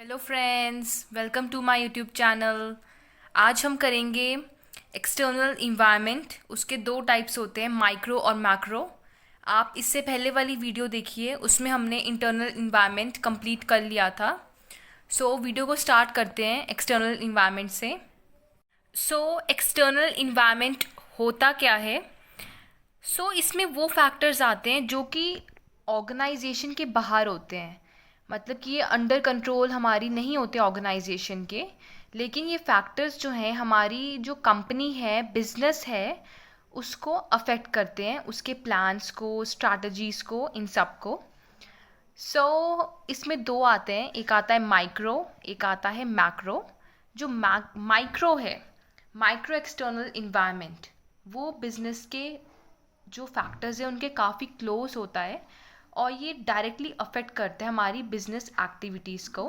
Hello friends, welcome to my YouTube channel. आज हम करेंगे एक्सटर्नल इन्वायरमेंट। उसके दो टाइप्स होते हैं, माइक्रो और मैक्रो। आप इससे पहले वाली वीडियो देखिए, उसमें हमने इंटरनल इन्वायरमेंट कंप्लीट कर लिया था। वीडियो को स्टार्ट करते हैं एक्सटर्नल इन्वायरमेंट से। एक्सटर्नल इन्वायरमेंट होता क्या है? इसमें वो फैक्टर्स आते हैं जो कि ऑर्गेनाइजेशन के बाहर होते हैं। मतलब कि ये अंडर कंट्रोल हमारी नहीं होते ऑर्गेनाइजेशन के, लेकिन ये फैक्टर्स जो हैं हमारी जो कंपनी है, बिजनेस है, उसको अफेक्ट करते हैं, उसके प्लान्स को, स्ट्रैटेजीज को, इन सब को। इसमें दो आते हैं, एक आता है माइक्रो, एक आता है मैक्रो। जो माइक्रो है, माइक्रो एक्सटर्नल इन्वायरमेंट, वो बिजनेस के जो फैक्टर्स हैं उनके काफ़ी क्लोज होता है और ये डायरेक्टली अफेक्ट करता है हमारी बिजनेस एक्टिविटीज़ को।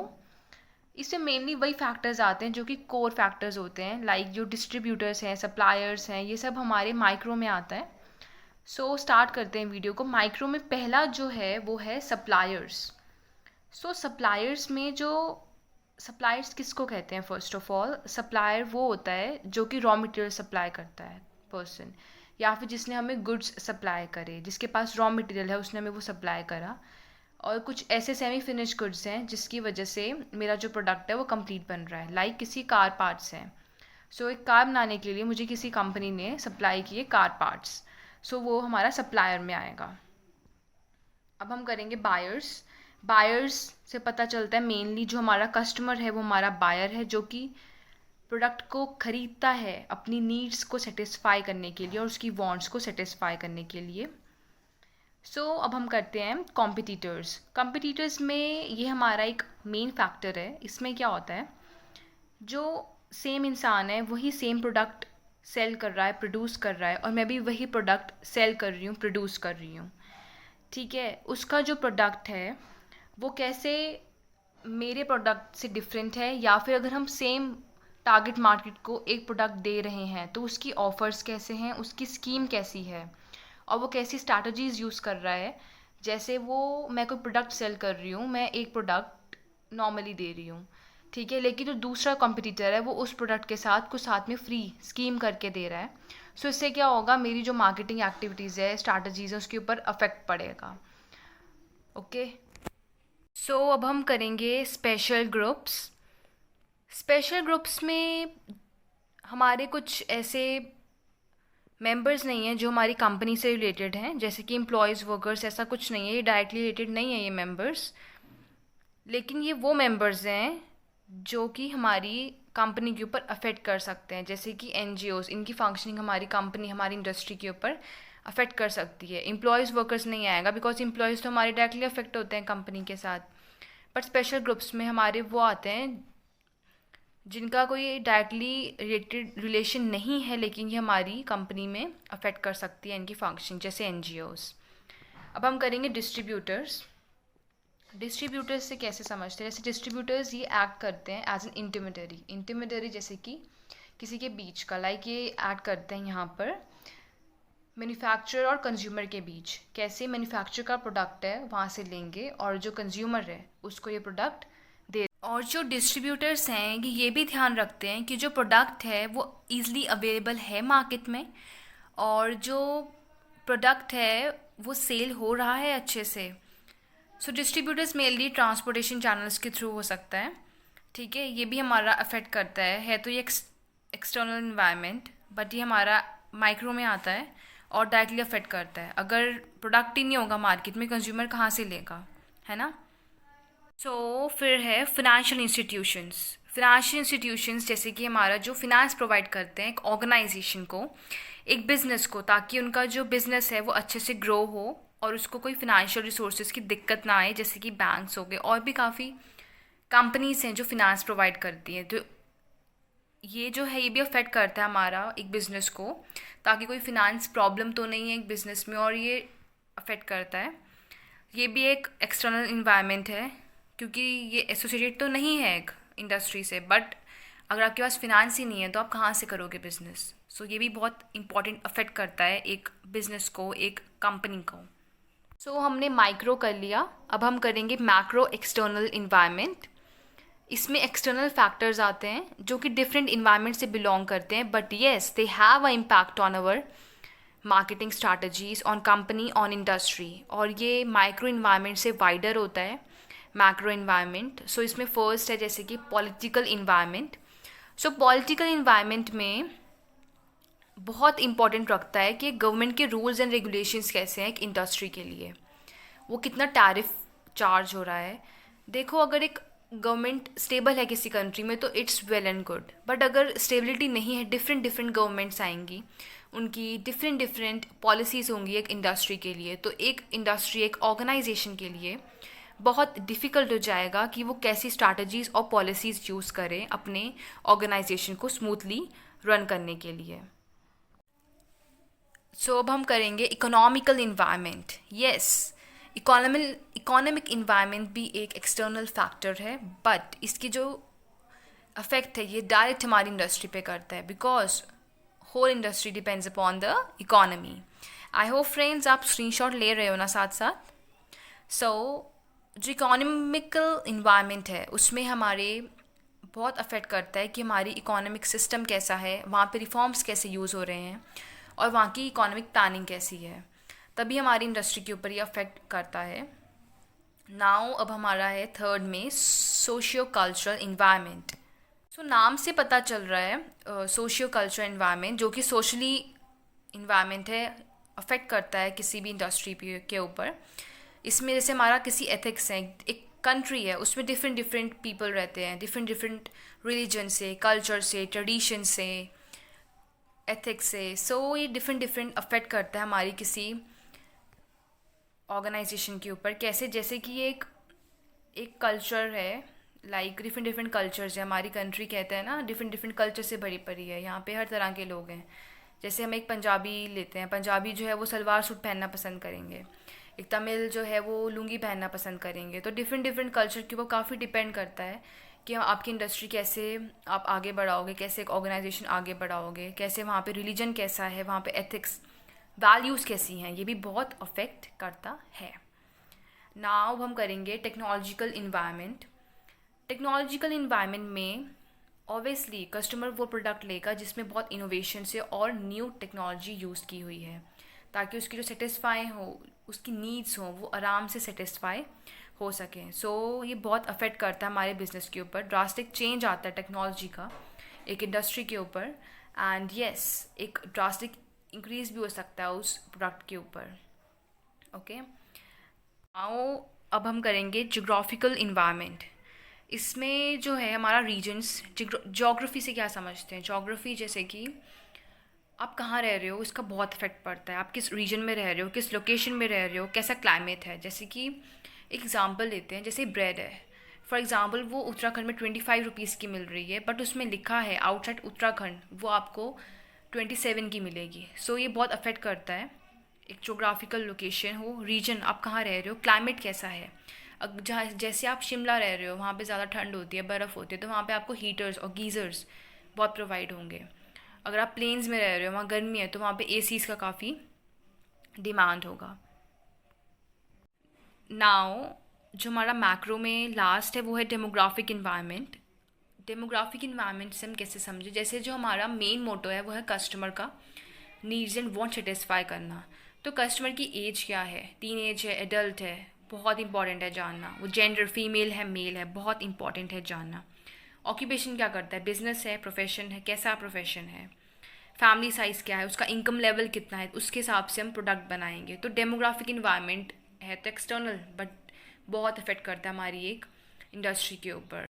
इसमें मेनली वही फैक्टर्स आते हैं जो कि कोर फैक्टर्स होते हैं, लाइक जो डिस्ट्रीब्यूटर्स हैं, सप्लायर्स हैं, ये सब हमारे माइक्रो में आता है। स्टार्ट करते हैं वीडियो को। माइक्रो में पहला जो है वो है सप्लायर्स। सप्लायर्स में जो सप्लायर्स किसको कहते हैं? फर्स्ट ऑफ ऑल, सप्लायर वो होता है जो कि रॉ मटेरियल सप्लाई करता है, पर्सन, या फिर जिसने हमें गुड्स सप्लाई करे, जिसके पास रॉ मटेरियल है उसने हमें वो सप्लाई करा। और कुछ ऐसे सेमी फिनिश गुड्स हैं जिसकी वजह से मेरा जो प्रोडक्ट है वो कंप्लीट बन रहा है, लाइक किसी कार पार्ट्स हैं। एक कार बनाने के लिए मुझे किसी कंपनी ने सप्लाई किए कार पार्ट्स, वो हमारा सप्लायर में आएगा। अब हम करेंगे बायर्स। बायर्स से पता चलता है मेनली जो हमारा कस्टमर है वो हमारा बायर है, जो कि प्रोडक्ट को ख़रीदता है अपनी नीड्स को सेटिस्फाई करने के लिए और उसकी वांट्स को सेटिस्फाई करने के लिए। अब हम करते हैं कॉम्पिटिटर्स। कॉम्पिटिटर्स में ये हमारा एक मेन फैक्टर है। इसमें क्या होता है, जो सेम इंसान है वही सेम प्रोडक्ट सेल कर रहा है, प्रोड्यूस कर रहा है, और मैं भी वही प्रोडक्ट सेल कर रही हूँ, प्रोड्यूस कर रही हूँ। ठीक है, उसका जो प्रोडक्ट है वो कैसे मेरे प्रोडक्ट से डिफरेंट है, या फिर अगर हम सेम टारगेट मार्केट को एक प्रोडक्ट दे रहे हैं तो उसकी ऑफ़र्स कैसे हैं, उसकी स्कीम कैसी है, और वो कैसी स्ट्रैटेजीज़ यूज़ कर रहा है। जैसे मैं कोई प्रोडक्ट सेल कर रही हूँ, मैं एक प्रोडक्ट नॉर्मली दे रही हूँ, ठीक है, लेकिन जो दूसरा कंपटीटर है वो उस प्रोडक्ट के साथ कुछ साथ में फ्री स्कीम करके दे रहा है। इससे क्या होगा, मेरी जो मार्केटिंग एक्टिविटीज़ है, स्ट्रैटेजीज़ है, उसके ऊपर अफेक्ट पड़ेगा। ओके। अब हम करेंगे स्पेशल ग्रुप्स। स्पेशल ग्रुप्स में हमारे कुछ ऐसे मेंबर्स नहीं हैं जो हमारी कंपनी से रिलेटेड हैं, जैसे कि एम्प्लॉयज़, वर्कर्स, ऐसा कुछ नहीं है, ये डायरेक्टली रिलेटेड नहीं है ये मेंबर्स। लेकिन ये वो मेंबर्स हैं जो कि हमारी कंपनी के ऊपर अफेक्ट कर सकते हैं, जैसे कि एनजीओज़, इनकी फंक्शनिंग हमारी कंपनी, हमारी इंडस्ट्री के ऊपर अफेक्ट कर सकती है। एम्प्लॉयज़, वर्कर्स नहीं आएगा, बिकॉज एम्प्लॉयज़ तो हमारे डायरेक्टली अफेक्ट होते हैं कंपनी के साथ। बट स्पेशल ग्रुप्स में हमारे वो आते हैं जिनका कोई डायरेक्टली रिलेटेड रिलेशन नहीं है, लेकिन ये हमारी कंपनी में अफेक्ट कर सकती है इनकी फंक्शन, जैसे एनजीओज़। अब हम करेंगे डिस्ट्रीब्यूटर्स। डिस्ट्रीब्यूटर्स से कैसे समझते हैं? जैसे डिस्ट्रीब्यूटर्स ये एक्ट करते हैं एज एन इंटरमीडियरी। इंटरमीडियरी जैसे कि किसी के बीच का, लाइक ये एक्ट करते हैं यहाँ पर मैन्युफैक्चरर और कंज्यूमर के बीच। कैसे? मैन्युफैक्चरर का प्रोडक्ट है वहाँ से लेंगे और जो कंज्यूमर है उसको ये प्रोडक्ट दे। और जो डिस्ट्रीब्यूटर्स हैं ये भी ध्यान रखते हैं कि जो प्रोडक्ट है वो ईज़िली अवेलेबल है मार्केट में, और जो प्रोडक्ट है वो सेल हो रहा है अच्छे से। डिस्ट्रीब्यूटर्स मेनली ट्रांसपोर्टेशन चैनल्स के थ्रू हो सकता है, ठीक है, ये भी हमारा अफेक्ट करता है तो ये एक्सटर्नल इन्वायरमेंट, बट ये हमारा माइक्रो में आता है और डायरेक्टली अफेक्ट करता है। अगर प्रोडक्ट ही नहीं होगा मार्केट में, कंज्यूमर कहाँ से लेगा, है ना? फिर है फिनेंशियल इंस्टीट्यूशंस। फिनेंशियल इंस्टीट्यूशंस जैसे कि हमारा जो फिनेंस प्रोवाइड करते हैं एक ऑर्गेनाइजेशन को, एक बिज़नेस को, ताकि उनका जो बिज़नेस है वो अच्छे से ग्रो हो और उसको कोई फिनेंशियल रिसोर्सेज की दिक्कत ना आए, जैसे कि बैंक्स हो गए, और भी काफ़ी कंपनीज हैं जो फिनेंस प्रोवाइड करती हैं। तो ये जो है ये भी अफेक्ट करता है हमारा एक बिज़नेस को, ताकि कोई फिनेंस प्रॉब्लम तो नहीं है एक बिज़नेस में, और ये अफेक्ट करता है। ये भी एक एक्सटर्नल इन्वायरमेंट है, क्योंकि ये एसोसिएटेड तो नहीं है एक इंडस्ट्री से, बट अगर आपके पास फिनांस ही नहीं है तो आप कहाँ से करोगे बिज़नेस। ये भी बहुत इंपॉर्टेंट अफेक्ट करता है एक बिज़नेस को, एक कंपनी को। हमने माइक्रो कर लिया, अब हम करेंगे मैक्रो एक्सटर्नल इन्वायरमेंट। इसमें एक्सटर्नल फैक्टर्स आते हैं जो कि डिफरेंट इन्वायरमेंट से बिलोंग करते हैं, but yes they have a impact on our marketing strategies, on company, on industry. और ये माइक्रो इन्वायरमेंट से वाइडर होता है मैक्रो इन्वायरमेंट। सो इसमें फर्स्ट है जैसे कि पॉलिटिकल इन्वायरमेंट। सो पॉलिटिकल इन्वायरमेंट में बहुत इंपॉर्टेंट रखता है कि गवर्नमेंट के रूल्स एंड रेगुलेशंस कैसे हैं एक इंडस्ट्री के लिए, वो कितना टैरिफ चार्ज हो रहा है। देखो, अगर एक गवर्नमेंट स्टेबल है किसी कंट्री में तो it's well and good, but अगर स्टेबिलिटी नहीं है, डिफरेंट डिफरेंट गवर्नमेंट्स आएंगी, उनकी डिफरेंट डिफरेंट पॉलिसीज़ होंगी एक इंडस्ट्री के लिए, तो एक इंडस्ट्री, एक ऑर्गेनाइजेशन के लिए बहुत डिफ़िकल्ट हो जाएगा कि वो कैसी स्ट्रैटेजीज़ और पॉलिसीज़ यूज़ करें अपने ऑर्गेनाइजेशन को स्मूथली रन करने के लिए। सो अब हम करेंगे economical environment. Yes, economic environment भी एक एक्सटर्नल फैक्टर है, बट इसकी जो अफेक्ट है ये डायरेक्ट हमारी इंडस्ट्री पे करता है, because whole industry depends upon the economy. I hope friends आप स्क्रीनशॉट ले रहे हो ना साथ साथ। सो जो इकोनॉमिकल इन्वायरमेंट है उसमें हमारे बहुत अफेक्ट करता है कि हमारी इकोनॉमिक सिस्टम कैसा है, वहाँ पे रिफॉर्म्स कैसे यूज़ हो रहे हैं और वहाँ की इकोनॉमिक प्लानिंग कैसी है, तभी हमारी इंडस्ट्री के ऊपर ये अफेक्ट करता है। नाउ अब हमारा है थर्ड में सोशियो कल्चरल इन्वायरमेंट। सो नाम से पता चल रहा है सोशियो कल्चरल इन्वायरमेंट, जो कि सोशली इन्वायरमेंट है, अफेक्ट करता है किसी भी इंडस्ट्री के ऊपर। इसमें जैसे हमारा किसी एथिक्स है, एक कंट्री है, उसमें डिफरेंट डिफरेंट पीपल रहते हैं, डिफरेंट डिफरेंट रिलीजन से, कल्चर से, ट्रेडिशन से, एथिक्स से। सो ये डिफरेंट डिफरेंट अफेक्ट करता है हमारी किसी ऑर्गेनाइजेशन के ऊपर। कैसे, जैसे कि एक एक कल्चर है, लाइक डिफरेंट डिफरेंट कल्चर्स है, हमारी कंट्री कहते हैं ना डिफरेंट डिफरेंट कल्चर से भरी पड़ी है, यहाँ पे हर तरह के लोग हैं। जैसे हम एक पंजाबी लेते हैं, पंजाबी जो है वो सलवार सूट पहनना पसंद करेंगे, एक तमिल जो है वो लुंगी पहनना पसंद करेंगे। तो डिफरेंट डिफरेंट कल्चर के ऊपर काफ़ी डिपेंड करता है कि आपकी इंडस्ट्री कैसे आप आगे बढ़ाओगे, कैसे एक ऑर्गेनाइजेशन आगे बढ़ाओगे, कैसे वहाँ पे रिलीजन कैसा है, वहाँ पे एथिक्स वैल्यूज़ कैसी हैं, ये भी बहुत अफेक्ट करता है। नाउ हम करेंगे टेक्नोलॉजिकल इन्वायरमेंट। टेक्नोलॉजिकल इन्वायरमेंट में ऑब्वियसली कस्टमर वो प्रोडक्ट लेगा जिसमें बहुत इनोवेशन से और न्यू टेक्नोलॉजी यूज़ की हुई है, ताकि उसकी जो सेटिस्फाई हो, उसकी नीड्स हों, वो आराम से सेटिस्फाई हो सकें। सो ये बहुत अफेक्ट करता है हमारे बिजनेस के ऊपर, ड्रास्टिक चेंज आता है टेक्नोलॉजी का एक इंडस्ट्री के ऊपर, एंड यस एक ड्रास्टिक इंक्रीज भी हो सकता है उस प्रोडक्ट के ऊपर। ओके, आओ अब हम करेंगे जोग्राफिकल इन्वायरमेंट। इसमें जो है हमारा रीजन्स, जोग्राफी से क्या समझते हैं, जोग्राफी जैसे कि आप कहाँ रह रहे हो इसका बहुत इफेक्ट पड़ता है, आप किस रीजन में रह रहे हो, किस लोकेशन में रह रहे हो, कैसा क्लाइमेट है। जैसे कि एक एग्जांपल लेते हैं, जैसे ब्रेड है, फॉर एग्जांपल वो उत्तराखंड में 25 रुपीज़ की मिल रही है, बट उसमें लिखा है आउटसाइड उत्तराखंड वो आपको 27 की मिलेगी। सो ये बहुत अफेक्ट करता है, एक जोग्राफिकल लोकेशन हो, रीजन आप कहाँ रह रहे हो, क्लाइमेट कैसा है। अब जहाँ जैसे आप शिमला रह रहे हो वहाँ पे ज़्यादा ठंड होती है, बर्फ़ होती है, तो वहाँ पे आपको हीटर्स और गीज़र्स बहुत प्रोवाइड होंगे। अगर आप प्लेन्स में रह रहे हो, वहाँ गर्मी है, तो वहाँ पे एसीज़ का काफ़ी डिमांड होगा। नाउ जो हमारा मैक्रो में लास्ट है वो है डेमोग्राफिक इन्वायरमेंट। डेमोग्राफिक इन्वायरमेंट से हम कैसे समझे, जैसे जो हमारा मेन मोटो है वो है कस्टमर का नीड्स एंड वांट सेटिस्फाई करना। तो कस्टमर की एज क्या है, टीन एज है, एडल्ट है, बहुत इंपॉर्टेंट है जानना। वो जेंडर फीमेल है, मेल है, बहुत इंपॉर्टेंट है जानना। ऑक्यूपेशन क्या करता है, बिजनेस है, प्रोफेशन है, कैसा प्रोफेशन है, फैमिली साइज़ क्या है, उसका इनकम लेवल कितना है, उसके हिसाब से हम प्रोडक्ट बनाएंगे। तो डेमोग्राफिक इन्वायरमेंट है तो एक्सटर्नल, बट बहुत इफेक्ट करता है हमारी एक इंडस्ट्री के ऊपर।